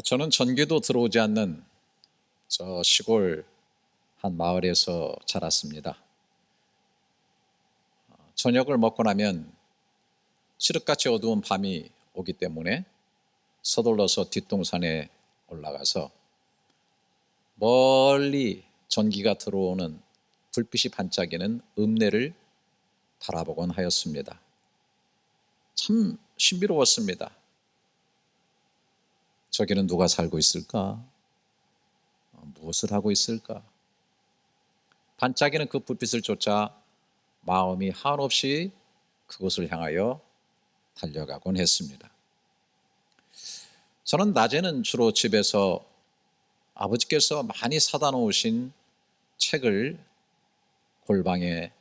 저는 전기도 들어오지 않는 저 시골 한 마을에서 자랐습니다. 저녁을 먹고 나면 칠흑같이 어두운 밤이 오기 때문에 서둘러서 뒷동산에 올라가서 멀리 전기가 들어오는 불빛이 반짝이는 읍내를 바라보곤 하였습니다. 참 신비로웠습니다. 저기는 누가 살고 있을까? 무엇을 하고 있을까? 반짝이는 그 불빛을 쫓아 마음이 한없이 그곳을 향하여 달려가곤 했습니다. 저는 낮에는 주로 집에서 아버지께서 많이 사다 놓으신 책을 골방에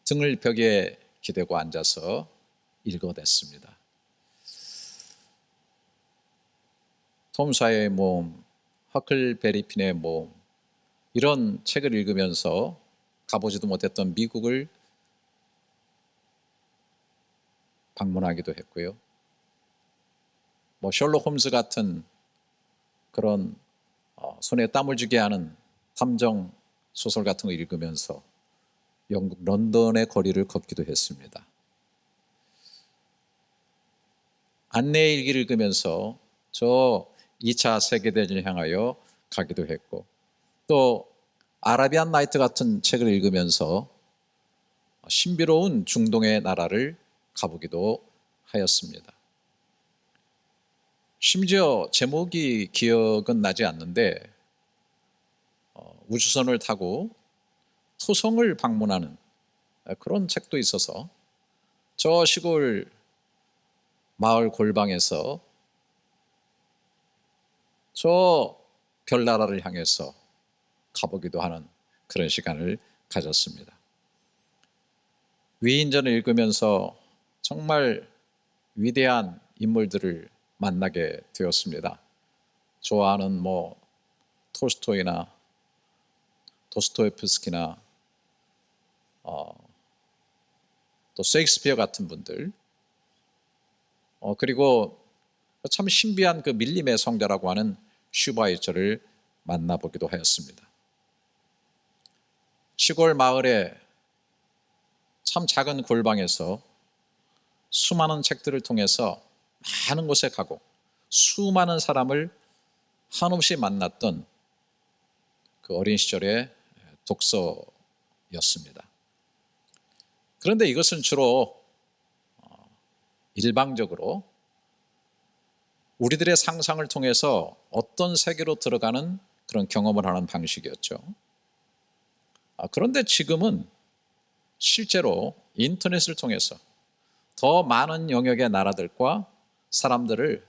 등을 벽에 기대고 앉아서 읽어댔습니다. 톰 사이어의 모험, 허클베리 핀의 모험, 이런 책을 읽으면서 가보지도 못했던 미국을 방문하기도 했고요. 셜록 홈즈 같은 그런 손에 땀을 쥐게 하는 탐정 소설 같은 거 읽으면서 영국 런던의 거리를 걷기도 했습니다. 안내 일기를 읽으면서 저 2차 세계대전을 향하여 가기도 했고, 또 아라비안 나이트 같은 책을 읽으면서 신비로운 중동의 나라를 가보기도 하였습니다. 심지어 제목이 기억은 나지 않는데 우주선을 타고 토성을 방문하는 그런 책도 있어서 저 시골 마을 골방에서 저 별나라를 향해서 가보기도 하는 그런 시간을 가졌습니다. 위인전을 읽으면서 정말 위대한 인물들을 만나게 되었습니다. 좋아하는 톨스토이나 도스토옙스키나 또 셰익스피어 같은 분들, 그리고 참 신비한 그 밀림의 성자라고 하는 슈바이처를 만나보기도 하였습니다. 시골 마을의 참 작은 골방에서 수많은 책들을 통해서 많은 곳에 가고 수많은 사람을 한없이 만났던 그 어린 시절의 독서였습니다. 그런데 이것은 주로 일방적으로 우리들의 상상을 통해서 어떤 세계로 들어가는 그런 경험을 하는 방식이었죠. 그런데 지금은 실제로 인터넷을 통해서 더 많은 영역의 나라들과 사람들을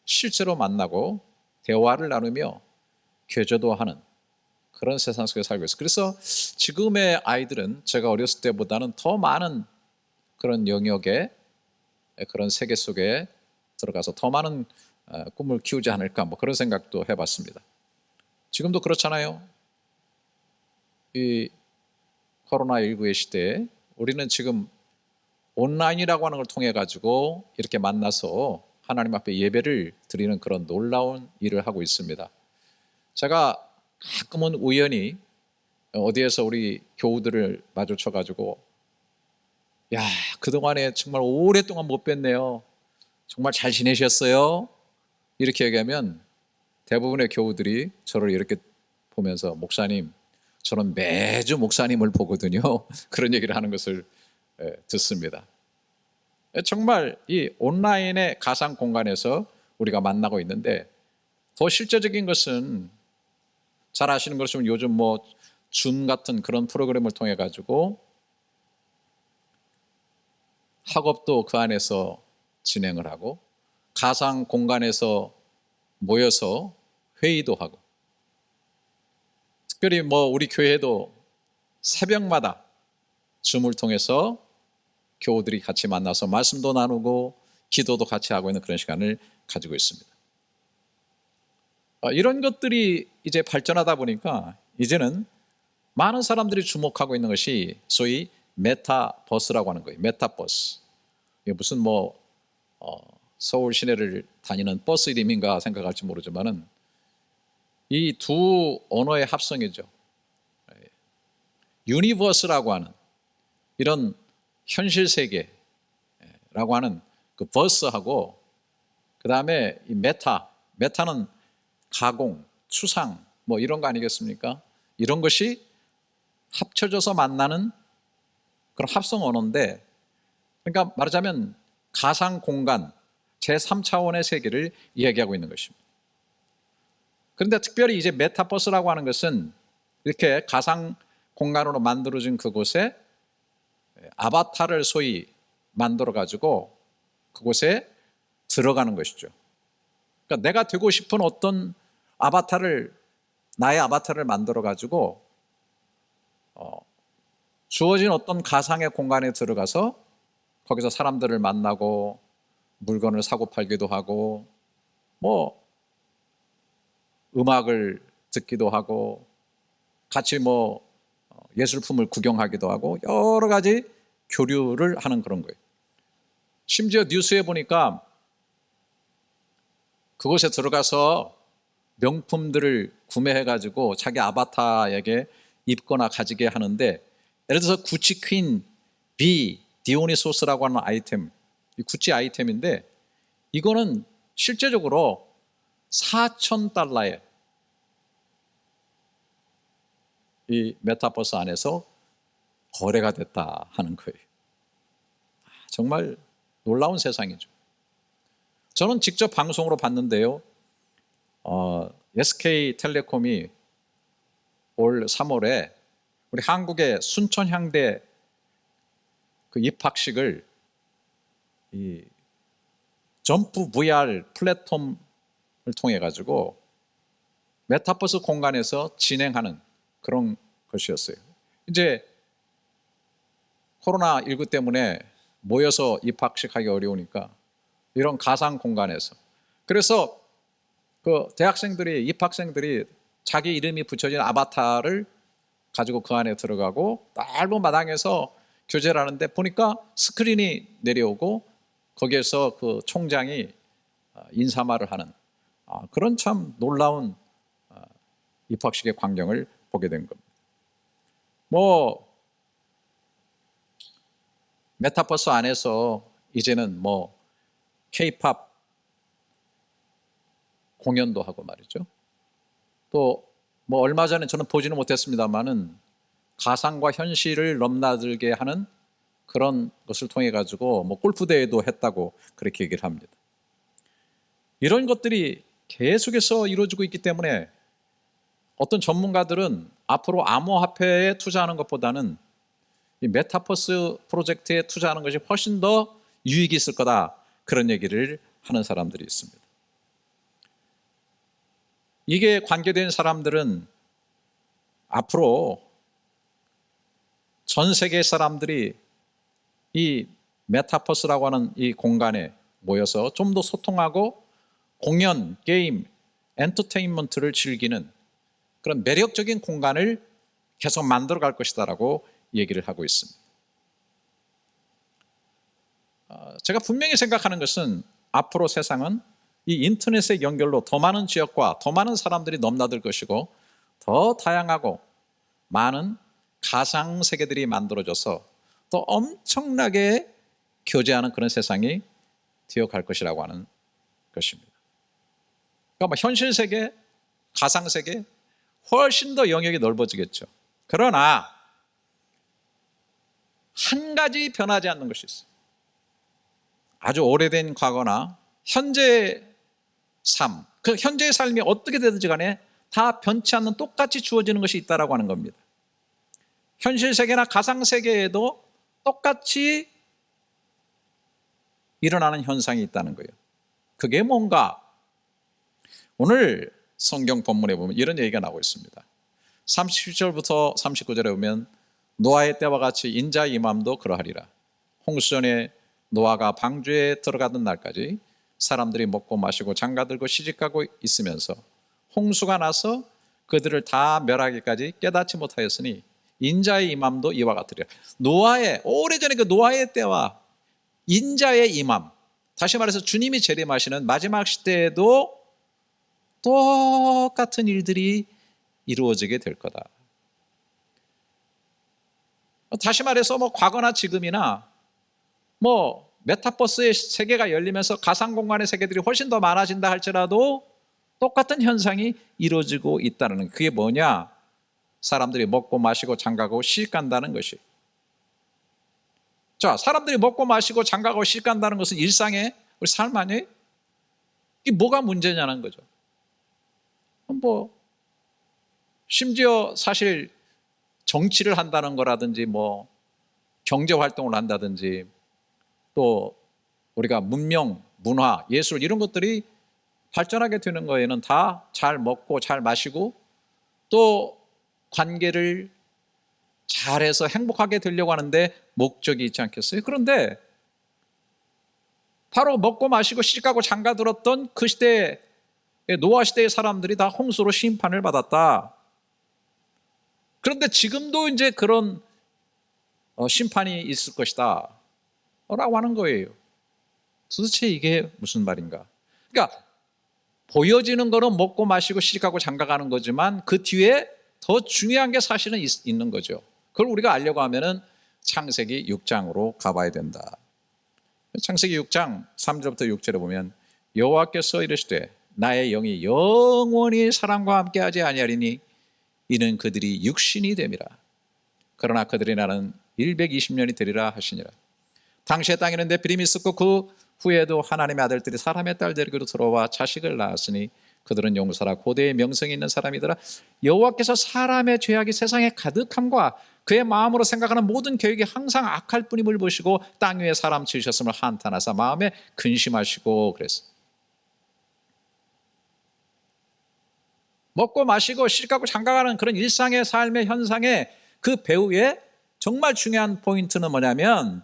실제로 만나고 대화를 나누며 교제도 하는 그런 세상 속에 살고 있어요. 그래서 지금의 아이들은 제가 어렸을 때보다는 더 많은 그런 영역의 그런 세계 속에 들어가서 더 많은 꿈을 키우지 않을까 그런 생각도 해봤습니다. 지금도 그렇잖아요. 이 코로나19의 시대에 우리는 지금 온라인이라고 하는 걸 통해 가지고 이렇게 만나서 하나님 앞에 예배를 드리는 그런 놀라운 일을 하고 있습니다. 제가 가끔은 우연히 어디에서 우리 교우들을 마주쳐 가지고 야, 그동안에 정말 오랫동안 못 뵀네요. 정말 잘 지내셨어요? 이렇게 얘기하면 대부분의 교우들이 저를 이렇게 보면서 목사님, 저는 매주 목사님을 보거든요. 그런 얘기를 하는 것을 듣습니다. 정말 이 온라인의 가상 공간에서 우리가 만나고 있는데 더 실제적인 것은 잘 아시는 것처럼 요즘 줌 같은 그런 프로그램을 통해 가지고 학업도 그 안에서 진행을 하고 가상 공간에서 모여서 회의도 하고, 특별히 우리 교회도 새벽마다 줌을 통해서 교우들이 같이 만나서 말씀도 나누고 기도도 같이 하고 있는 그런 시간을 가지고 있습니다. 이런 것들이 이제 발전하다 보니까 이제는 많은 사람들이 주목하고 있는 것이 소위 메타버스라고 하는 거예요. 메타버스. 이게 무슨 서울 시내를 다니는 버스 이름인가 생각할지 모르지만은 이 두 언어의 합성이죠. 유니버스라고 하는 이런 현실 세계라고 하는 그 버스하고 그 다음에 이 메타는 가공, 추상 뭐 이런 거 아니겠습니까? 이런 것이 합쳐져서 만나는 그런 합성 언어인데, 그러니까 말하자면 가상 공간, 제3차원의 세계를 이야기하고 있는 것입니다. 그런데 특별히 이제 메타버스라고 하는 것은 이렇게 가상 공간으로 만들어진 그곳에 아바타를 소위 만들어 가지고 그곳에 들어가는 것이죠. 그러니까 내가 되고 싶은 어떤 나의 아바타를 만들어 가지고 주어진 어떤 가상의 공간에 들어가서 거기서 사람들을 만나고 물건을 사고 팔기도 하고 뭐 음악을 듣기도 하고 같이 뭐 예술품을 구경하기도 하고 여러 가지 교류를 하는 그런 거예요. 심지어 뉴스에 보니까 그곳에 들어가서 명품들을 구매해가지고 자기 아바타에게 입거나 가지게 하는데, 예를 들어서 구찌 퀸 B 디오니소스라고 하는 아이템, 이 구찌 아이템인데 이거는 실제적으로 $4,000에 이 메타버스 안에서 거래가 됐다 하는 거예요. 정말 놀라운 세상이죠. 저는 직접 방송으로 봤는데요. SK텔레콤이 올 3월에 우리 한국의 순천향대 그 입학식을 이 점프 VR 플랫폼을 통해 가지고 메타버스 공간에서 진행하는 그런 것이었어요. 이제 코로나19 때문에 모여서 입학식 하기 어려우니까 이런 가상 공간에서, 그래서 그 대학생들이, 입학생들이 자기 이름이 붙여진 아바타를 가지고 그 안에 들어가고 넓은 마당에서 교제를 하는데 보니까 스크린이 내려오고 거기에서 그 총장이 인사말을 하는 그런 참 놀라운 입학식의 광경을 보게 된 겁니다. 뭐 메타버스 안에서 이제는 뭐 K-팝 공연도 하고 말이죠. 또 뭐 얼마 전에 저는 보지는 못했습니다만은 가상과 현실을 넘나들게 하는 그런 것을 통해 가지고 뭐 골프 대회도 했다고 그렇게 얘기를 합니다. 이런 것들이 계속해서 이루어지고 있기 때문에 어떤 전문가들은 앞으로 암호화폐에 투자하는 것보다는 이 메타버스 프로젝트에 투자하는 것이 훨씬 더 유익이 있을 거다, 그런 얘기를 하는 사람들이 있습니다. 이게 관계된 사람들은 앞으로 전 세계 사람들이 이 메타버스라고 하는 이 공간에 모여서 좀 더 소통하고 공연, 게임, 엔터테인먼트를 즐기는 그런 매력적인 공간을 계속 만들어 갈 것이다라고 얘기를 하고 있습니다. 제가 분명히 생각하는 것은 앞으로 세상은 이 인터넷의 연결로 더 많은 지역과 더 많은 사람들이 넘나들 것이고 더 다양하고 많은 가상 세계들이 만들어져서 또 엄청나게 교제하는 그런 세상이 되어갈 것이라고 하는 것입니다. 그러니까 뭐 현실 세계, 가상 세계 훨씬 더 영역이 넓어지겠죠. 그러나 한 가지 변하지 않는 것이 있어요. 아주 오래된 과거나 현재 삶, 그 현재의 삶이 어떻게 되든지 간에 다 변치 않는 똑같이 주어지는 것이 있다라고 하는 겁니다. 현실 세계나 가상 세계에도 똑같이 일어나는 현상이 있다는 거예요. 그게 뭔가? 오늘 성경 본문에 보면 이런 얘기가 나오고 있습니다. 37절부터 39절에 보면 노아의 때와 같이 인자의 임함도 그러하리라. 홍수전에 노아가 방주에 들어가던 날까지 사람들이 먹고 마시고 장가들고 시집가고 있으면서 홍수가 나서 그들을 다 멸하기까지 깨닫지 못하였으니 인자의 임함도 이와 같으리라. 오래전에 그 노아의 때와 인자의 임함, 다시 말해서 주님이 재림하시는 마지막 시대에도 똑같은 일들이 이루어지게 될 거다. 다시 말해서 과거나 지금이나 메타버스의 세계가 열리면서 가상 공간의 세계들이 훨씬 더 많아진다 할지라도 똑같은 현상이 이루어지고 있다는 거예요. 그게 뭐냐? 사람들이 먹고 마시고 장가가고 시집간다는 것이. 자, 사람들이 먹고 마시고 장가가고 시집간다는 것은 일상의 우리 삶 아니에요? 이게 뭐가 문제냐는 거죠. 심지어 사실 정치를 한다는 거라든지 경제 활동을 한다든지 또 우리가 문명, 문화, 예술 이런 것들이 발전하게 되는 거에는 다 잘 먹고 잘 마시고 또 관계를 잘해서 행복하게 되려고 하는데 목적이 있지 않겠어요? 그런데 바로 먹고 마시고 시집가고 장가들었던 그 시대의 노아 시대의 사람들이 다 홍수로 심판을 받았다. 그런데 지금도 이제 그런 심판이 있을 것이다 라고 하는 거예요. 도대체 이게 무슨 말인가? 그러니까 보여지는 거는 먹고 마시고 시집가고 장가가는 거지만 그 뒤에 더 중요한 게 사실은 있는 거죠. 그걸 우리가 알려고 하면은 창세기 6장으로 가봐야 된다. 창세기 6장 3절부터 6절에 보면 여호와께서 이르시되 나의 영이 영원히 사람과 함께하지 아니하리니 이는 그들이 육신이 됨이라. 그러나 그들이 나는 120년이 되리라 하시니라. 당시의 땅에는 네피림이 있었고 그 후에도 하나님의 아들들이 사람의 딸들에게로 들어와 자식을 낳았으니 그들은 용사라 고대의 명성이 있는 사람이더라. 여호와께서 사람의 죄악이 세상에 가득함과 그의 마음으로 생각하는 모든 계획이 항상 악할 뿐임을 보시고 땅 위에 사람 지으셨음을 한탄하사 마음에 근심하시고 그랬어요. 먹고 마시고 시집가고 장가가는 그런 일상의 삶의 현상의 그 배후에 정말 중요한 포인트는 뭐냐면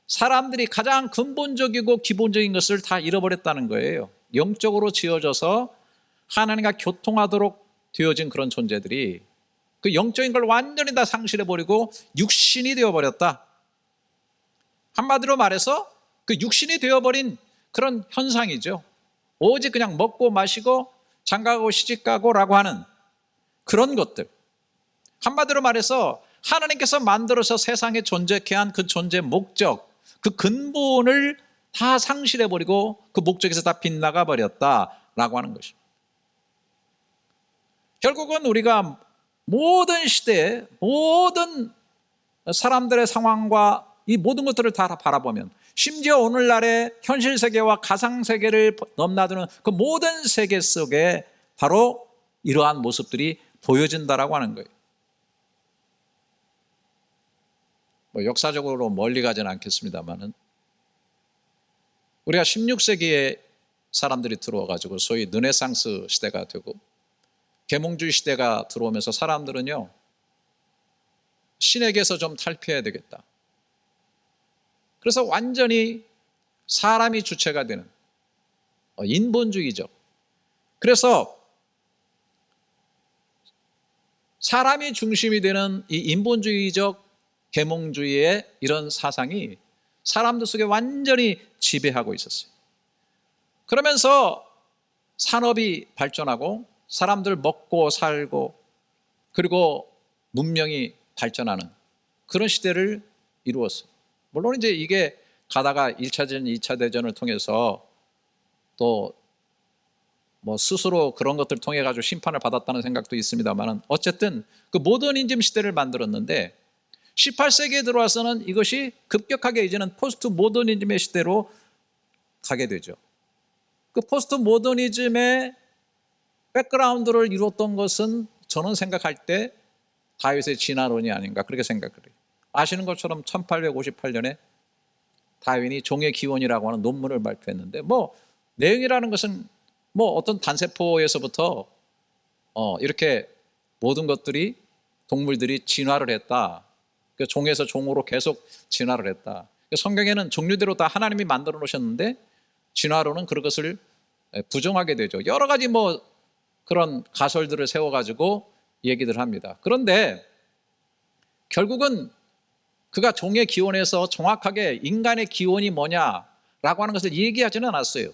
사람들이 가장 근본적이고 기본적인 것을 다 잃어버렸다는 거예요. 영적으로 지어져서 하나님과 교통하도록 되어진 그런 존재들이 그 영적인 걸 완전히 다 상실해버리고 육신이 되어버렸다. 한마디로 말해서 그 육신이 되어버린 그런 현상이죠. 오직 그냥 먹고 마시고 장가가고 시집가고라고 하는 그런 것들. 한마디로 말해서 하나님께서 만들어서 세상에 존재케 한 그 존재 목적, 그 근본을 다 상실해버리고 그 목적에서 다 빗나가 버렸다라고 하는 것입니다. 결국은 우리가 모든 시대에 모든 사람들의 상황과 이 모든 것들을 다 바라보면 심지어 오늘날의 현실 세계와 가상 세계를 넘나드는 그 모든 세계 속에 바로 이러한 모습들이 보여진다라고 하는 거예요. 역사적으로 멀리 가지는 않겠습니다만은 우리가 16세기에 사람들이 들어와가지고 소위 르네상스 시대가 되고 계몽주의 시대가 들어오면서 사람들은요 신에게서 좀 탈피해야 되겠다. 그래서 완전히 사람이 주체가 되는 인본주의적. 그래서 사람이 중심이 되는 이 인본주의적 계몽주의의 이런 사상이 사람들 속에 완전히 지배하고 있었어요. 그러면서 산업이 발전하고 사람들 먹고 살고 그리고 문명이 발전하는 그런 시대를 이루었어요. 물론 이제 이게 가다가 1차 대전, 2차 대전을 통해서 또 스스로 그런 것들을 통해 가지고 심판을 받았다는 생각도 있습니다만 어쨌든 그 모더니즘 시대를 만들었는데 18세기에 들어와서는 이것이 급격하게 이제는 포스트 모더니즘의 시대로 가게 되죠. 그 포스트 모더니즘의 백그라운드를 이뤘던 것은 저는 생각할 때 다윗의 진화론이 아닌가 그렇게 생각을 해요. 아시는 것처럼 1858년에 다윈이 종의 기원이라고 하는 논문을 발표했는데 내용이라는 것은 어떤 단세포에서부터 이렇게 모든 것들이 동물들이 진화를 했다. 그 종에서 종으로 계속 진화를 했다. 성경에는 종류대로 다 하나님이 만들어 놓으셨는데 진화론은 그것을 부정하게 되죠. 여러 가지 그런 가설들을 세워가지고 얘기들 합니다. 그런데 결국은 그가 종의 기원에서 정확하게 인간의 기원이 뭐냐라고 하는 것을 얘기하지는 않았어요.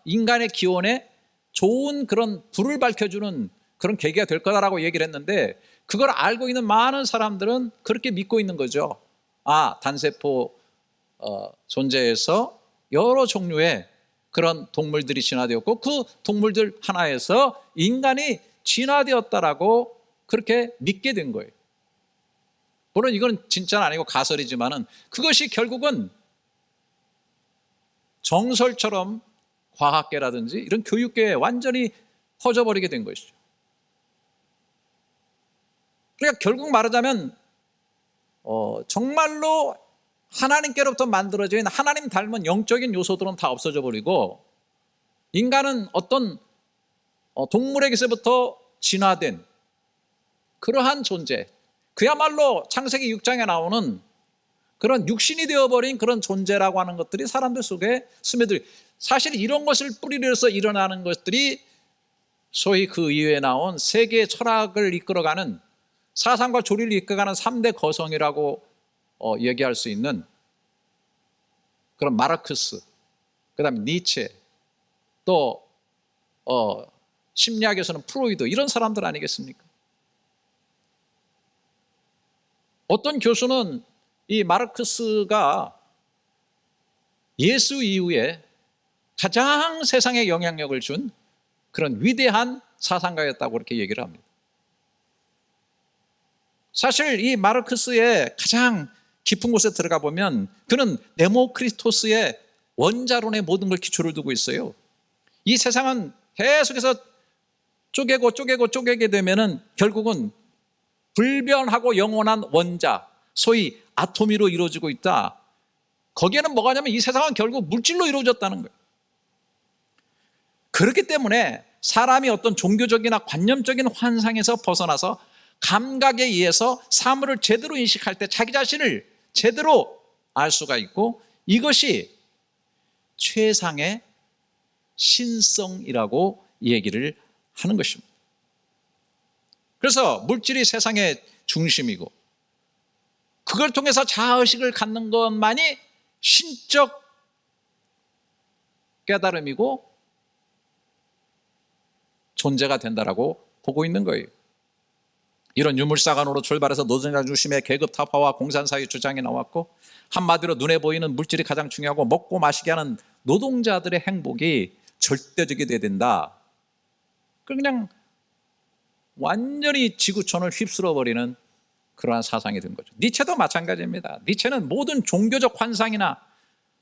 인간의 기원에 좋은 그런 불을 밝혀주는 그런 계기가 될 거다라고 얘기를 했는데, 그걸 알고 있는 많은 사람들은 그렇게 믿고 있는 거죠. 단세포 존재에서 여러 종류의 그런 동물들이 진화되었고, 그 동물들 하나에서 인간이 진화되었다라고 그렇게 믿게 된 거예요. 물론 이건 진짜는 아니고 가설이지만은 그것이 결국은 정설처럼 과학계라든지 이런 교육계에 완전히 퍼져버리게 된 것이죠. 그러니까 결국 말하자면 정말로 하나님께로부터 만들어진 하나님 닮은 영적인 요소들은 다 없어져 버리고, 인간은 어떤 동물에게서부터 진화된 그러한 존재, 그야말로 창세기 6장에 나오는 그런 육신이 되어버린 그런 존재라고 하는 것들이 사람들 속에 스며들. 사실 이런 것을 뿌리로 해서 일어나는 것들이 소위 그 이후에 나온 세계 철학을 이끌어가는, 사상과 조리를 이끌어가는 3대 거성이라고 얘기할 수 있는 그런 마르크스, 그 다음에 니체, 또 심리학에서는 프로이드, 이런 사람들 아니겠습니까? 어떤 교수는 이 마르크스가 예수 이후에 가장 세상에 영향력을 준 그런 위대한 사상가였다고 그렇게 얘기를 합니다. 사실 이 마르크스의 가장 깊은 곳에 들어가 보면 그는 데모크리토스의 원자론의 모든 걸 기초를 두고 있어요. 이 세상은 계속해서 쪼개게 되면은 결국은 불변하고 영원한 원자, 소위 아토미로 이루어지고 있다. 거기에는 뭐가 냐면 이 세상은 결국 물질로 이루어졌다는 거예요. 그렇기 때문에 사람이 어떤 종교적이나 관념적인 환상에서 벗어나서 감각에 의해서 사물을 제대로 인식할 때 자기 자신을 제대로 알 수가 있고, 이것이 최상의 신성이라고 얘기를 하는 것입니다. 그래서 물질이 세상의 중심이고, 그걸 통해서 자아의식을 갖는 것만이 신적 깨달음이고 존재가 된다라고 보고 있는 거예요. 이런 유물사관으로 출발해서 노동자 중심의 계급 타파와 공산사회 주장이 나왔고, 한마디로 눈에 보이는 물질이 가장 중요하고 먹고 마시게 하는 노동자들의 행복이 절대적이 돼야 된다. 그냥 완전히 지구촌을 휩쓸어버리는 그러한 사상이 된 거죠. 니체도 마찬가지입니다. 니체는 모든 종교적 환상이나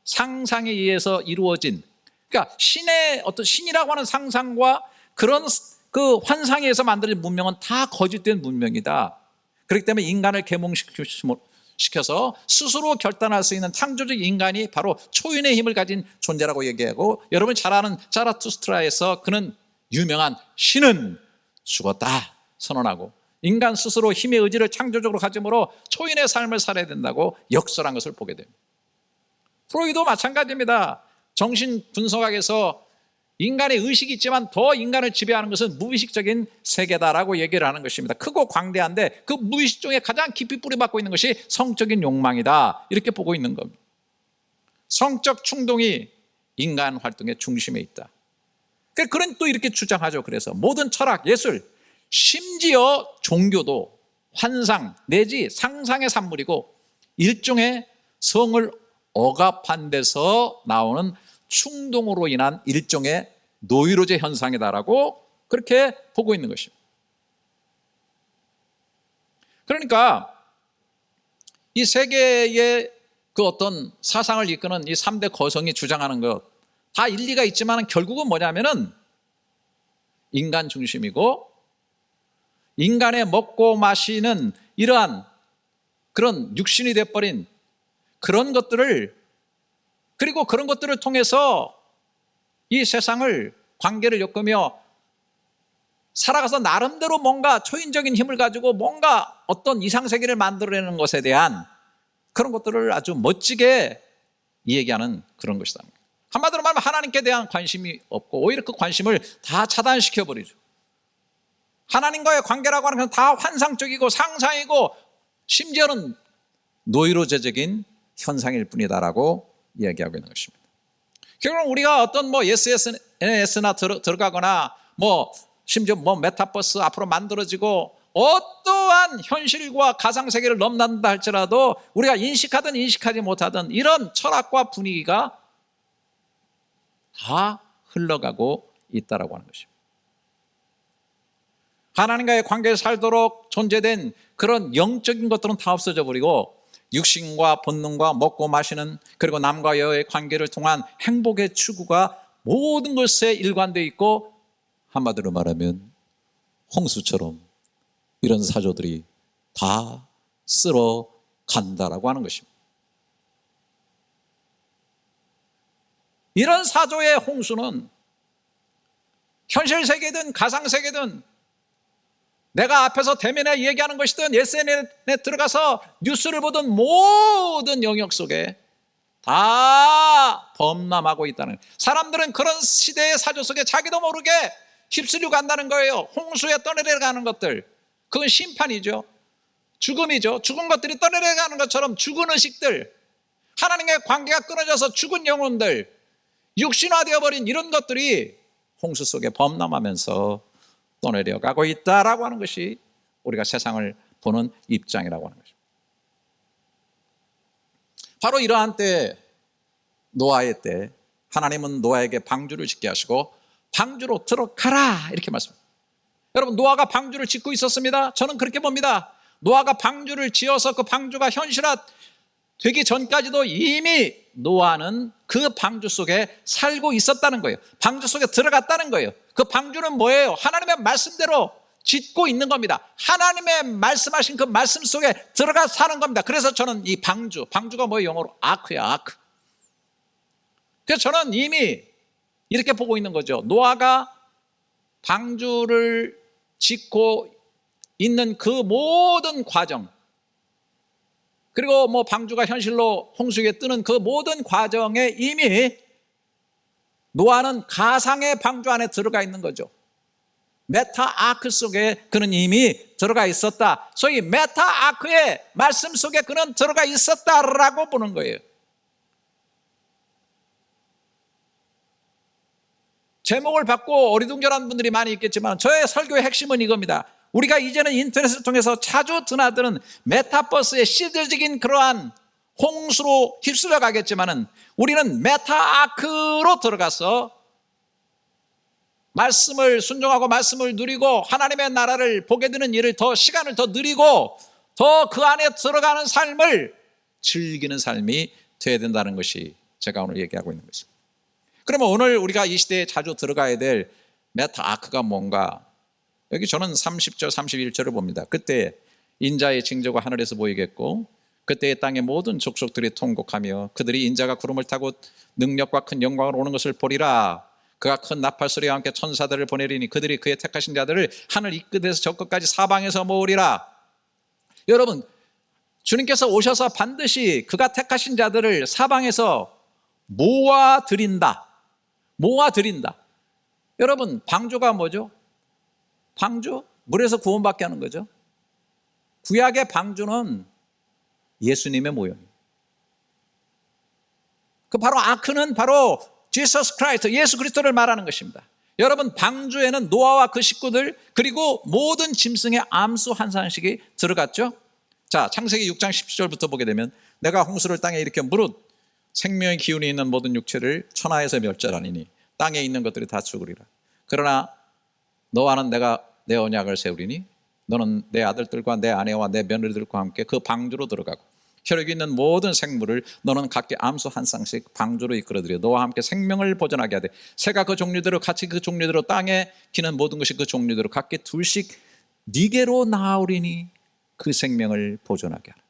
상상에 의해서 이루어진, 그러니까 신이라고 하는 상상과 그런 그 환상에 의해서 만들어진 문명은 다 거짓된 문명이다. 그렇기 때문에 인간을 계몽시켜서 스스로 결단할 수 있는 창조적 인간이 바로 초인의 힘을 가진 존재라고 얘기하고, 여러분 잘 아는 자라투스트라에서 그는 유명한 신은 죽었다 선언하고, 인간 스스로 힘의 의지를 창조적으로 가짐으로 초인의 삶을 살아야 된다고 역설한 것을 보게 됩니다. 프로이도 마찬가지입니다. 정신분석학에서 인간의 의식이 있지만 더 인간을 지배하는 것은 무의식적인 세계다라고 얘기를 하는 것입니다. 크고 광대한데 그 무의식 중에 가장 깊이 뿌리박고 있는 것이 성적인 욕망이다, 이렇게 보고 있는 겁니다. 성적 충동이 인간 활동의 중심에 있다. 그런 또 이렇게 주장하죠. 그래서 모든 철학, 예술, 심지어 종교도 환상 내지 상상의 산물이고 일종의 성을 억압한 데서 나오는 충동으로 인한 일종의 노이로제 현상이다라고 그렇게 보고 있는 것입니다. 그러니까 이 세계의 그 어떤 사상을 이끄는 이 3대 거성이 주장하는 것 다 일리가 있지만 결국은 뭐냐면은 인간 중심이고, 인간의 먹고 마시는 이러한 그런 육신이 돼버린 그런 것들을, 그리고 그런 것들을 통해서 이 세상을 관계를 엮으며 살아가서 나름대로 뭔가 초인적인 힘을 가지고 뭔가 어떤 이상세계를 만들어내는 것에 대한 그런 것들을 아주 멋지게 얘기하는 그런 것이다. 한마디로 말하면 하나님께 대한 관심이 없고 오히려 그 관심을 다 차단시켜버리죠. 하나님과의 관계라고 하는 건 다 환상적이고 상상이고 심지어는 노이로제적인 현상일 뿐이다라고 이야기하고 있는 것입니다. 결국은 우리가 어떤 SNS나 들어가거나 심지어 메타버스 앞으로 만들어지고 어떠한 현실과 가상세계를 넘난다 할지라도 우리가 인식하든 인식하지 못하든 이런 철학과 분위기가 다 흘러가고 있다라고 하는 것입니다. 하나님과의 관계에 살도록 존재된 그런 영적인 것들은 다 없어져 버리고 육신과 본능과 먹고 마시는 그리고 남과 여의 관계를 통한 행복의 추구가 모든 것에 일관되어 있고, 한마디로 말하면 홍수처럼 이런 사조들이 다 쓸어 간다라고 하는 것입니다. 이런 사조의 홍수는 현실 세계든 가상 세계든 내가 앞에서 대면에 얘기하는 것이든 SNS에 들어가서 뉴스를 보던 모든 영역 속에 다 범람하고 있다는 거예요. 사람들은 그런 시대의 사조 속에 자기도 모르게 휩쓸려 간다는 거예요. 홍수에 떠내려가는 것들, 그건 심판이죠. 죽음이죠. 죽은 것들이 떠내려가는 것처럼 죽은 의식들, 하나님과의 관계가 끊어져서 죽은 영혼들, 육신화되어버린 이런 것들이 홍수 속에 범람하면서 떠내려가고 있다라고 하는 것이 우리가 세상을 보는 입장이라고 하는 것입니다. 바로 이러한 때, 노아의 때, 하나님은 노아에게 방주를 짓게 하시고 방주로 들어가라 이렇게 말씀합니다. 여러분, 노아가 방주를 짓고 있었습니다. 저는 그렇게 봅니다. 노아가 방주를 지어서 그 방주가 현실화 되기 전까지도 이미 노아는 그 방주 속에 살고 있었다는 거예요. 방주 속에 들어갔다는 거예요. 그 방주는 뭐예요? 하나님의 말씀대로 짓고 있는 겁니다. 하나님의 말씀하신 그 말씀 속에 들어가 사는 겁니다. 그래서 저는 이 방주가 뭐예요? 영어로 아크야, 아크. 그래서 저는 이미 이렇게 보고 있는 거죠. 노아가 방주를 짓고 있는 그 모든 과정, 그리고 방주가 현실로 홍수에 뜨는 그 모든 과정에 이미 노아는 가상의 방주 안에 들어가 있는 거죠. 메타 아크 속에 그는 이미 들어가 있었다. 소위 메타 아크의 말씀 속에 그는 들어가 있었다라고 보는 거예요. 제목을 받고 어리둥절한 분들이 많이 있겠지만 저의 설교의 핵심은 이겁니다. 우리가 이제는 인터넷을 통해서 자주 드나드는 메타버스의 시대적인 그러한 홍수로 휩쓸려 가겠지만은 우리는 메타아크로 들어가서 말씀을 순종하고 말씀을 누리고 하나님의 나라를 보게 되는 일을 시간을 더 누리고 더 그 안에 들어가는 삶을 즐기는 삶이 되어야 된다는 것이 제가 오늘 얘기하고 있는 것입니다. 그러면 오늘 우리가 이 시대에 자주 들어가야 될 메타아크가 뭔가? 여기 저는 30절 31절을 봅니다. 그때 인자의 징조가 하늘에서 보이겠고 그때의 땅의 모든 족속들이 통곡하며 그들이 인자가 구름을 타고 능력과 큰 영광을 오는 것을 보리라. 그가 큰 나팔 소리와 함께 천사들을 보내리니 그들이 그의 택하신 자들을 하늘 이 끝에서 저 끝까지 사방에서 모으리라. 여러분, 주님께서 오셔서 반드시 그가 택하신 자들을 사방에서 모아드린다. 여러분, 방주가 뭐죠? 방주? 물에서 구원받게 하는 거죠. 구약의 방주는 예수님의 모형이에요. 그 바로 아크는 바로 지서스 크라이스트, 예수 그리스도를 말하는 것입니다. 여러분, 방주에는 노아와 그 식구들 그리고 모든 짐승의 암수 한 상씩이 들어갔죠. 자, 창세기 6장 17절부터 보게 되면 내가 홍수를 땅에 일으켜 무릇 생명의 기운이 있는 모든 육체를 천하에서 멸절하니니 땅에 있는 것들이 다 죽으리라. 그러나 너와는 내가 내 언약을 세우리니 너는 내 아들들과 내 아내와 내 며느리들과 함께 그 방주로 들어가고 혈육이 있는 모든 생물을 너는 각기 암수 한 쌍씩 방주로 이끌어들여 너와 함께 생명을 보존하게 하되 새가 그 종류대로 같이 그 종류대로 땅에 기는 모든 것이 그 종류대로 각기 둘씩 네게로 나오리니 그 생명을 보존하게 하라.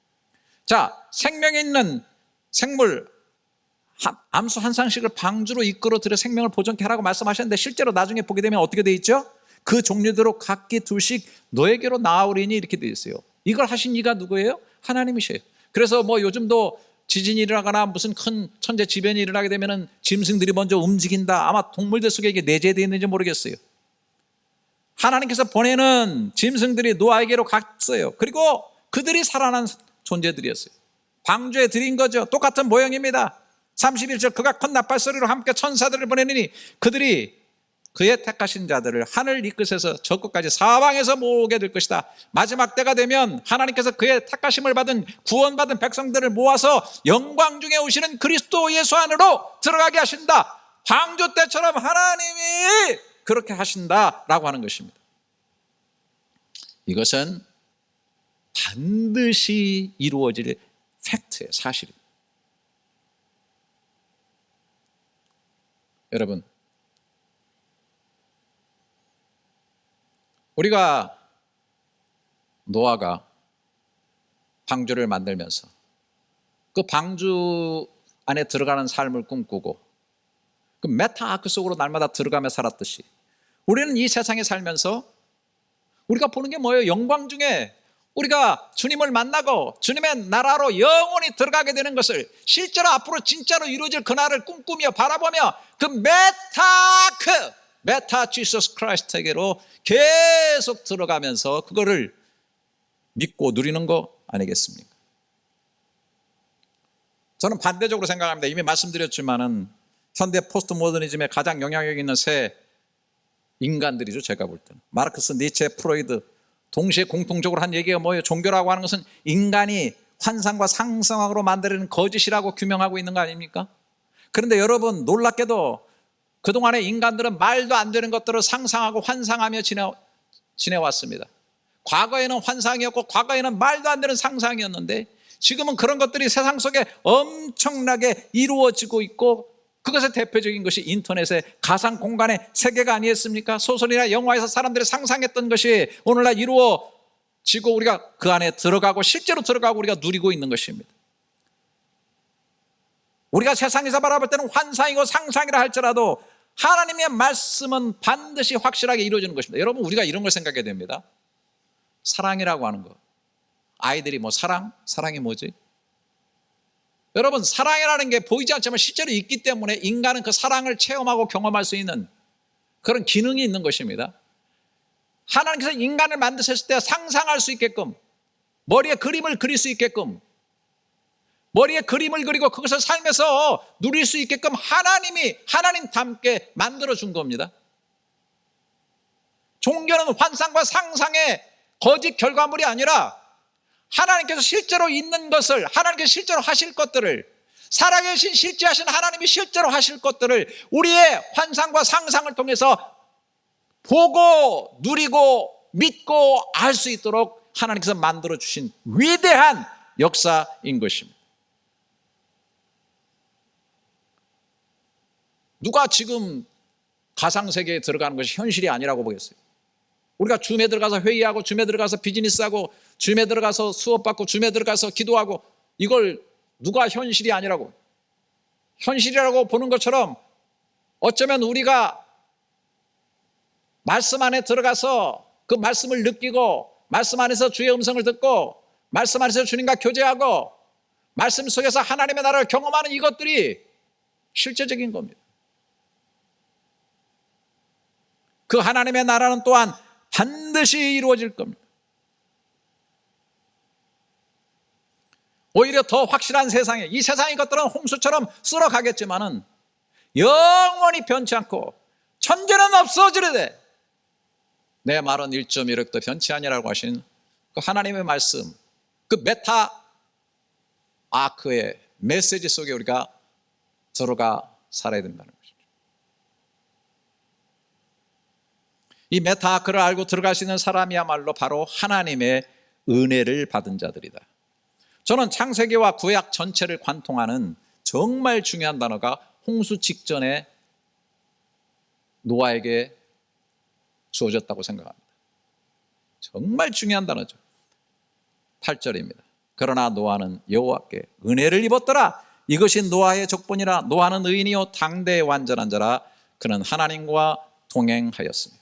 자, 생명이 있는 생물 암수 한 쌍씩을 방주로 이끌어들여 생명을 보존케 하라고 말씀하셨는데 실제로 나중에 보게 되면 어떻게 돼 있죠? 그 종류대로 각기 둘씩 너에게로 나오리니 이렇게 돼 있어요. 이걸 하신 이가 누구예요? 하나님이셔요. 그래서 요즘도 지진이 일어나거나 무슨 큰 천재지변이 일어나게 되면은 짐승들이 먼저 움직인다. 아마 동물들 속에 이게 내재되어 있는지 모르겠어요. 하나님께서 보내는 짐승들이 노아에게로 갔어요. 그리고 그들이 살아난 존재들이었어요. 방주에 들인 거죠. 똑같은 모형입니다. 31절 그가 큰 나팔 소리로 함께 천사들을 보내느니 그들이 그의 택하신 자들을 하늘 이 끝에서 저 끝까지 사방에서 모으게 될 것이다. 마지막 때가 되면 하나님께서 그의 택하심을 받은 구원받은 백성들을 모아서 영광 중에 오시는 그리스도 예수 안으로 들어가게 하신다. 방주 때처럼 하나님이 그렇게 하신다라고 하는 것입니다. 이것은 반드시 이루어질 팩트예요. 사실입니다. 여러분, 우리가 노아가 방주를 만들면서 그 방주 안에 들어가는 삶을 꿈꾸고 그 메타아크 속으로 날마다 들어가며 살았듯이 우리는 이 세상에 살면서 우리가 보는 게 뭐예요? 영광 중에 우리가 주님을 만나고 주님의 나라로 영원히 들어가게 되는 것을 실제로 앞으로 진짜로 이루어질 그날을 꿈꾸며 바라보며 그 메타 지서스 크라이스트에게로 계속 들어가면서 그거를 믿고 누리는 거 아니겠습니까? 저는 반대적으로 생각합니다. 이미 말씀드렸지만은 현대 포스트 모더니즘에 가장 영향력 있는 세 인간들이죠. 제가 볼 때는 마르크스, 니체, 프로이드 동시에 공통적으로 한 얘기가 뭐예요? 종교라고 하는 것은 인간이 환상과 상상으로 만드는 거짓이라고 규명하고 있는 거 아닙니까? 그런데 여러분, 놀랍게도 그동안의 인간들은 말도 안 되는 것들을 상상하고 환상하며 지내왔습니다. 과거에는 환상이었고 과거에는 말도 안 되는 상상이었는데 지금은 그런 것들이 세상 속에 엄청나게 이루어지고 있고 그것의 대표적인 것이 인터넷의 가상 공간의 세계가 아니었습니까? 소설이나 영화에서 사람들이 상상했던 것이 오늘날 이루어지고 우리가 그 안에 들어가고 실제로 들어가고 우리가 누리고 있는 것입니다. 우리가 세상에서 바라볼 때는 환상이고 상상이라 할지라도 하나님의 말씀은 반드시 확실하게 이루어지는 것입니다. 여러분, 우리가 이런 걸 생각해야 됩니다. 사랑이라고 하는 거. 아이들이 뭐 사랑이 뭐지? 여러분, 사랑이라는 게 보이지 않지만 실제로 있기 때문에 인간은 그 사랑을 체험하고 경험할 수 있는 그런 기능이 있는 것입니다. 하나님께서 인간을 만드셨을 때 상상할 수 있게끔 머리에 그림을 그릴 수 있게끔 머리에 그림을 그리고 그것을 삶에서 누릴 수 있게끔 하나님답게 만들어준 겁니다. 종교는 환상과 상상의 거짓 결과물이 아니라 하나님께서 실제로 있는 것을, 하나님께서 실제로 하실 것들을, 살아계신 실제하신 하나님이 실제로 하실 것들을 우리의 환상과 상상을 통해서 보고 누리고 믿고 알 수 있도록 하나님께서 만들어주신 위대한 역사인 것입니다. 누가 지금 가상세계에 들어가는 것이 현실이 아니라고 보겠어요? 우리가 줌에 들어가서 회의하고 줌에 들어가서 비즈니스하고 줌에 들어가서 수업받고 줌에 들어가서 기도하고 이걸 누가 현실이 아니라고 현실이라고 보는 것처럼 어쩌면 우리가 말씀 안에 들어가서 그 말씀을 느끼고 말씀 안에서 주의 음성을 듣고 말씀 안에서 주님과 교제하고 말씀 속에서 하나님의 나라를 경험하는 이것들이 실제적인 겁니다. 그 하나님의 나라는 또한 반드시 이루어질 겁니다. 오히려 더 확실한 세상에 이 세상의 것들은 홍수처럼 쓸어가겠지만은 영원히 변치 않고 천재는 없어지리되 내 말은 1.1획도 변치 아니라고 하신 그 하나님의 말씀, 그 메타 아크의 메시지 속에 우리가 들어가 살아야 된다는 것이죠. 이 메타 아크를 알고 들어갈 수 있는 사람이야말로 바로 하나님의 은혜를 받은 자들이다. 저는 창세기와 구약 전체를 관통하는 정말 중요한 단어가 홍수 직전에 노아에게 주어졌다고 생각합니다. 정말 중요한 단어죠. 8절입니다. 그러나 노아는 여호와께 은혜를 입었더라. 이것이 노아의 족본이라. 노아는 의인이요 당대의 완전한 자라. 그는 하나님과 동행하였으며.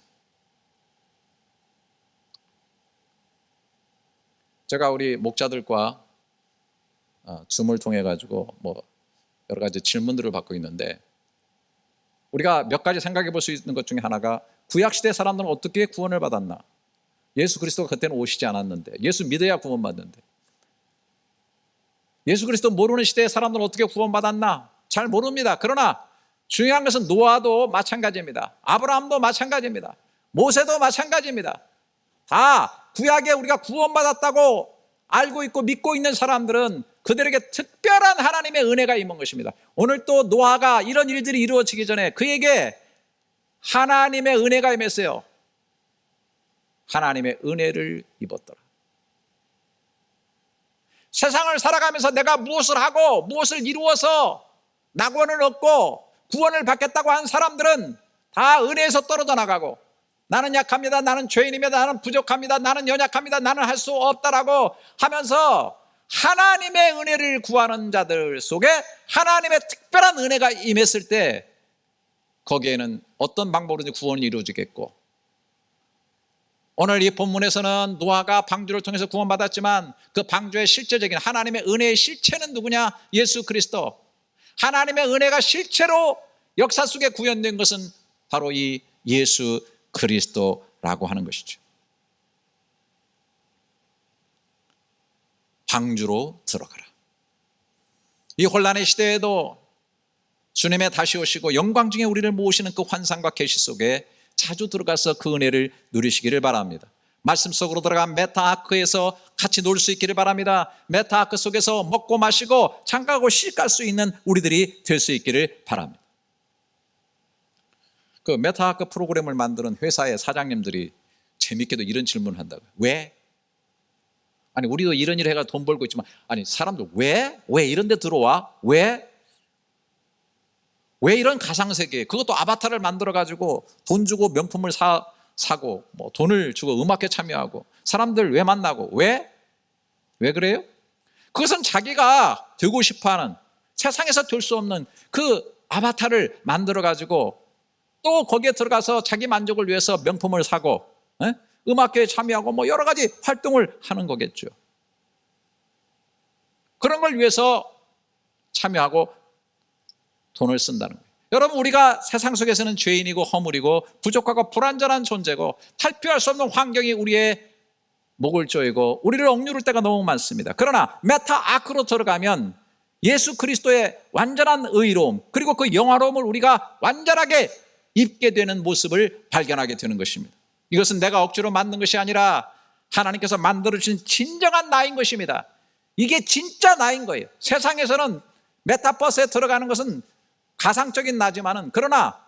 제가 우리 목자들과 줌을 통해 가지고 뭐 여러 가지 질문들을 받고 있는데 우리가 몇 가지 생각해 볼 수 있는 것 중에 하나가 구약시대 사람들은 어떻게 구원을 받았나? 예수 그리스도가 그때는 오시지 않았는데 예수 믿어야 구원받는데 예수 그리스도 모르는 시대의 사람들은 어떻게 구원받았나? 잘 모릅니다. 그러나 중요한 것은 노아도 마찬가지입니다. 아브라함도 마찬가지입니다. 모세도 마찬가지입니다. 다 구약에 우리가 구원받았다고 알고 있고 믿고 있는 사람들은 그들에게 특별한 하나님의 은혜가 임한 것입니다. 오늘 또 노아가 이런 일들이 이루어지기 전에 그에게 하나님의 은혜가 임했어요. 하나님의 은혜를 입었더라. 세상을 살아가면서 내가 무엇을 하고 무엇을 이루어서 낙원을 얻고 구원을 받겠다고 한 사람들은 다 은혜에서 떨어져 나가고, 나는 약합니다, 나는 죄인입니다, 나는 부족합니다, 나는 연약합니다, 나는 할 수 없다라고 하면서 하나님의 은혜를 구하는 자들 속에 하나님의 특별한 은혜가 임했을 때 거기에는 어떤 방법으로든지 구원이 이루어지겠고, 오늘 이 본문에서는 노아가 방주를 통해서 구원받았지만 그 방주의 실제적인 하나님의 은혜의 실체는 누구냐? 예수 그리스도. 하나님의 은혜가 실체로 역사 속에 구현된 것은 바로 이 예수 그리스도라고 하는 것이죠. 방주로 들어가라. 이 혼란의 시대에도 주님의 다시 오시고 영광 중에 우리를 모으시는 그 환상과 계시 속에 자주 들어가서 그 은혜를 누리시기를 바랍니다. 말씀 속으로 들어간 메타아크에서 같이 놀 수 있기를 바랍니다. 메타아크 속에서 먹고 마시고 잠가고 쉴 수 있는 우리들이 될 수 있기를 바랍니다. 그 메타아크 프로그램을 만드는 회사의 사장님들이 재밌게도 이런 질문을 한다고요. 왜? 아니 우리도 이런 일을 해가 돈 벌고 있지만, 아니 사람들 왜 이런 데 들어와? 왜 이런 가상세계, 그것도 아바타를 만들어가지고 돈 주고 명품을 사고 뭐 돈을 주고 음악회 참여하고 사람들 왜 만나고 왜 그래요? 그것은 자기가 되고 싶어하는, 세상에서 될 수 없는 그 아바타를 만들어가지고 또 거기에 들어가서 자기 만족을 위해서 명품을 사고 음악회에 참여하고 뭐 여러 가지 활동을 하는 거겠죠. 그런 걸 위해서 참여하고 돈을 쓴다는 거예요. 여러분, 우리가 세상 속에서는 죄인이고 허물이고 부족하고 불완전한 존재고 탈피할 수 없는 환경이 우리의 목을 조이고 우리를 억누를 때가 너무 많습니다. 그러나 메타아크로 들어가면 예수 그리스도의 완전한 의로움, 그리고 그 영화로움을 우리가 완전하게 입게 되는 모습을 발견하게 되는 것입니다. 이것은 내가 억지로 만든 것이 아니라 하나님께서 만들어주신 진정한 나인 것입니다. 이게 진짜 나인 거예요. 세상에서는 메타버스에 들어가는 것은 가상적인 나지만은, 그러나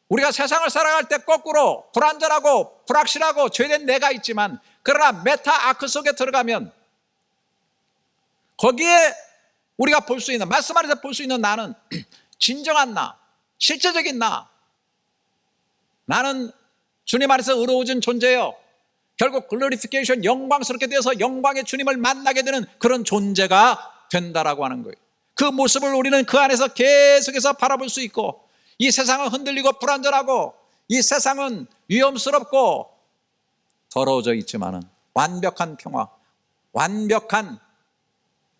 우리가 세상을 살아갈 때 거꾸로 불안전하고 불확실하고 죄된 내가 있지만, 그러나 메타아크 속에 들어가면 거기에 우리가 볼 수 있는, 말씀 안에서 볼 수 있는 나는 진정한 나, 실제적인 나는 주님 안에서 의로워진 존재예요. 결국 글로리피케이션, 영광스럽게 되어서 영광의 주님을 만나게 되는 그런 존재가 된다라고 하는 거예요. 그 모습을 우리는 그 안에서 계속해서 바라볼 수 있고, 이 세상은 흔들리고 불안전하고 이 세상은 위험스럽고 더러워져 있지만은 완벽한 평화, 완벽한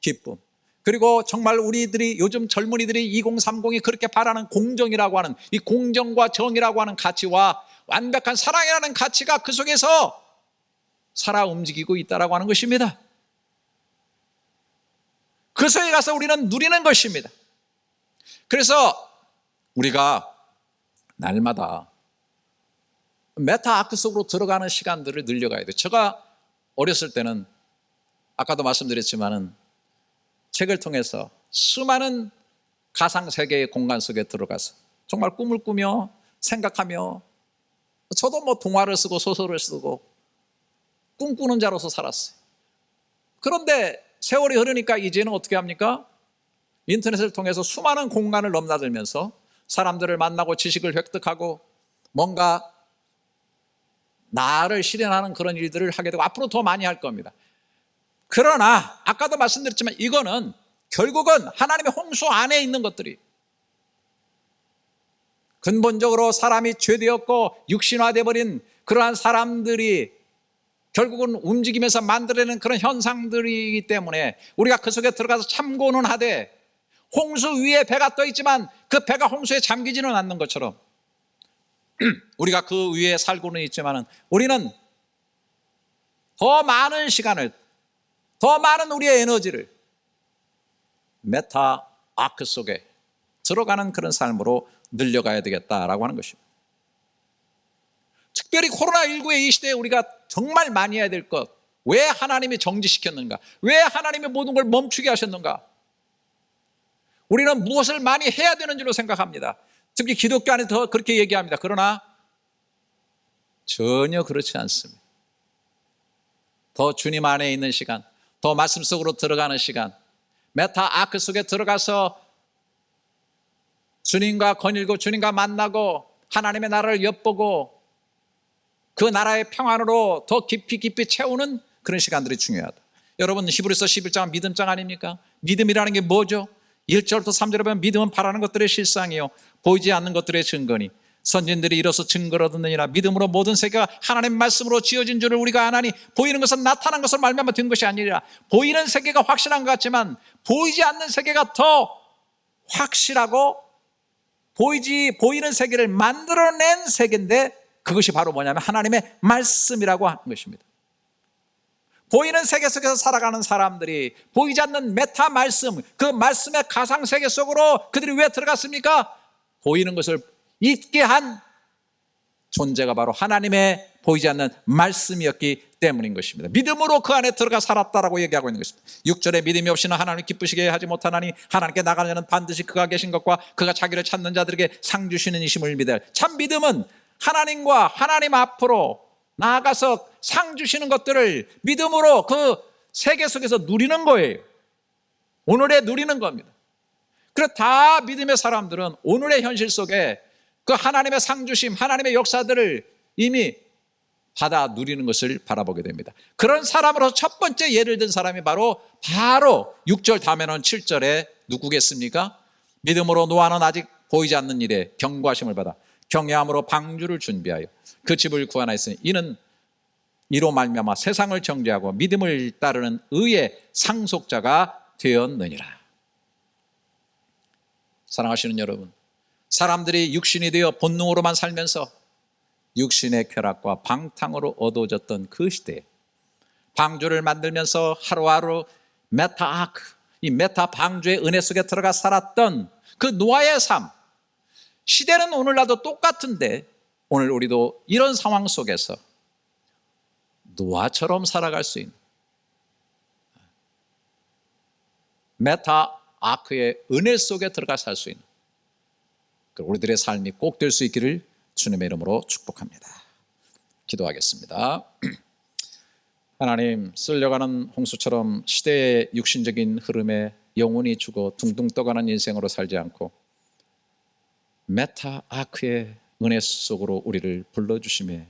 기쁨, 그리고 정말 우리들이, 요즘 젊은이들이 2030이 그렇게 바라는 공정이라고 하는 이 공정과 정의라고 하는 가치와 완벽한 사랑이라는 가치가 그 속에서 살아 움직이고 있다라고 하는 것입니다. 그 속에 가서 우리는 누리는 것입니다. 그래서 우리가 날마다 메타아크 속으로 들어가는 시간들을 늘려가야 돼요. 제가 어렸을 때는 아까도 말씀드렸지만은 책을 통해서 수많은 가상세계의 공간 속에 들어가서 정말 꿈을 꾸며 생각하며, 저도 뭐 동화를 쓰고 소설을 쓰고 꿈꾸는 자로서 살았어요. 그런데 세월이 흐르니까 이제는 어떻게 합니까? 인터넷을 통해서 수많은 공간을 넘나들면서 사람들을 만나고 지식을 획득하고 뭔가 나를 실현하는 그런 일들을 하게 되고 앞으로 더 많이 할 겁니다. 그러나 아까도 말씀드렸지만 이거는 결국은 하나님의 홍수 안에 있는 것들이, 근본적으로 사람이 죄되었고 육신화되어 버린 그러한 사람들이 결국은 움직이면서 만들어내는 그런 현상들이기 때문에 우리가 그 속에 들어가서 참고는 하되, 홍수 위에 배가 떠 있지만 그 배가 홍수에 잠기지는 않는 것처럼 우리가 그 위에 살고는 있지만 우리는 더 많은 시간을, 더 많은 우리의 에너지를 메타아크 속에, 들어가는 그런 삶으로 늘려가야 되겠다라고 하는 것입니다. 특별히 코로나19의 이 시대에 우리가 정말 많이 해야 될 것, 왜 하나님이 정지시켰는가? 왜 하나님이 모든 걸 멈추게 하셨는가? 우리는 무엇을 많이 해야 되는 줄로 생각합니다. 특히 기독교 안에 더 그렇게 얘기합니다. 그러나 전혀 그렇지 않습니다. 더 주님 안에 있는 시간, 더 말씀 속으로 들어가는 시간, 메타 아크 속에 들어가서 주님과 거닐고 주님과 만나고 하나님의 나라를 엿보고 그 나라의 평안으로 더 깊이 채우는 그런 시간들이 중요하다. 여러분, 히브리서 11장 믿음장 아닙니까? 믿음이라는 게 뭐죠? 1절부터 3절에 보면 믿음은 바라는 것들의 실상이요 보이지 않는 것들의 증거니 선진들이 이로써 증거를 얻느니라. 믿음으로 모든 세계가 하나님의 말씀으로 지어진 줄을 우리가 아나니 보이는 것은 나타난 것을 말미암아 된 것이 아니라. 보이는 세계가 확실한 것 같지만 보이지 않는 세계가 더 확실하고 보이는 세계를 만들어낸 세계인데 그것이 바로 뭐냐면 하나님의 말씀이라고 하는 것입니다. 보이는 세계 속에서 살아가는 사람들이 보이지 않는 메타 말씀, 그 말씀의 가상 세계 속으로 그들이 왜 들어갔습니까? 보이는 것을 있게 한 존재가 바로 하나님의 보이지 않는 말씀이었기 때문인 것입니다. 믿음으로 그 안에 들어가 살았다라고 얘기하고 있는 것입니다. 6절에 믿음이 없이는 하나님을 기쁘시게 하지 못하나니 하나님께 나가는 자는 반드시 그가 계신 것과 그가 자기를 찾는 자들에게 상 주시는 이심을 믿어야. 참 믿음은 하나님과 하나님 앞으로 나아가서 상 주시는 것들을 믿음으로 그 세계 속에서 누리는 거예요. 오늘에 누리는 겁니다. 그래서 다 믿음의 사람들은 오늘의 현실 속에 그 하나님의 상 주심, 하나님의 역사들을 이미 받아 누리는 것을 바라보게 됩니다. 그런 사람으로 첫 번째 예를 든 사람이 바로 6절 다음에는 7절에 누구겠습니까? 믿음으로 노아는 아직 보이지 않는 일에 경고하심을 받아 경외함으로 방주를 준비하여 그 집을 구하나이으니 이는 이로 말미암아 세상을 정죄하고 믿음을 따르는 의의 상속자가 되었느니라. 사랑하시는 여러분, 사람들이 육신이 되어 본능으로만 살면서 육신의 쾌락과 방탕으로 어두워졌던 그 시대에 방주를 만들면서 하루하루 메타아크, 이 메타 방주의 은혜 속에 들어가 살았던 그 노아의 삶, 시대는 오늘날도 똑같은데 오늘 우리도 이런 상황 속에서 노아처럼 살아갈 수 있는 메타아크의 은혜 속에 들어가 살 수 있는 우리들의 삶이 꼭 될 수 있기를 주님의 이름으로 축복합니다. 기도하겠습니다. 하나님, 쓸려가는 홍수처럼 시대의 육신적인 흐름에 영혼이 죽어 둥둥 떠가는 인생으로 살지 않고 메타아크의 은혜 속으로 우리를 불러주심에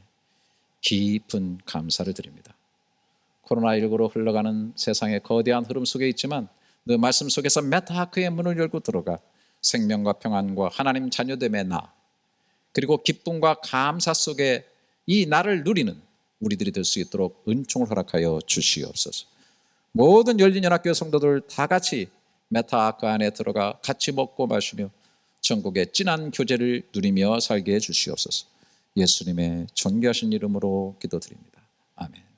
깊은 감사를 드립니다. 코로나19로 흘러가는 세상의 거대한 흐름 속에 있지만 그 말씀 속에서 메타아크의 문을 열고 들어가 생명과 평안과 하나님 자녀됨의 나, 그리고 기쁨과 감사 속에 이 나를 누리는 우리들이 될 수 있도록 은총을 허락하여 주시옵소서. 모든 열린연합교회 성도들 다 같이 메타아크 안에 들어가 같이 먹고 마시며 전국의 진한 교제를 누리며 살게 해 주시옵소서. 예수님의 존귀하신 이름으로 기도드립니다. 아멘.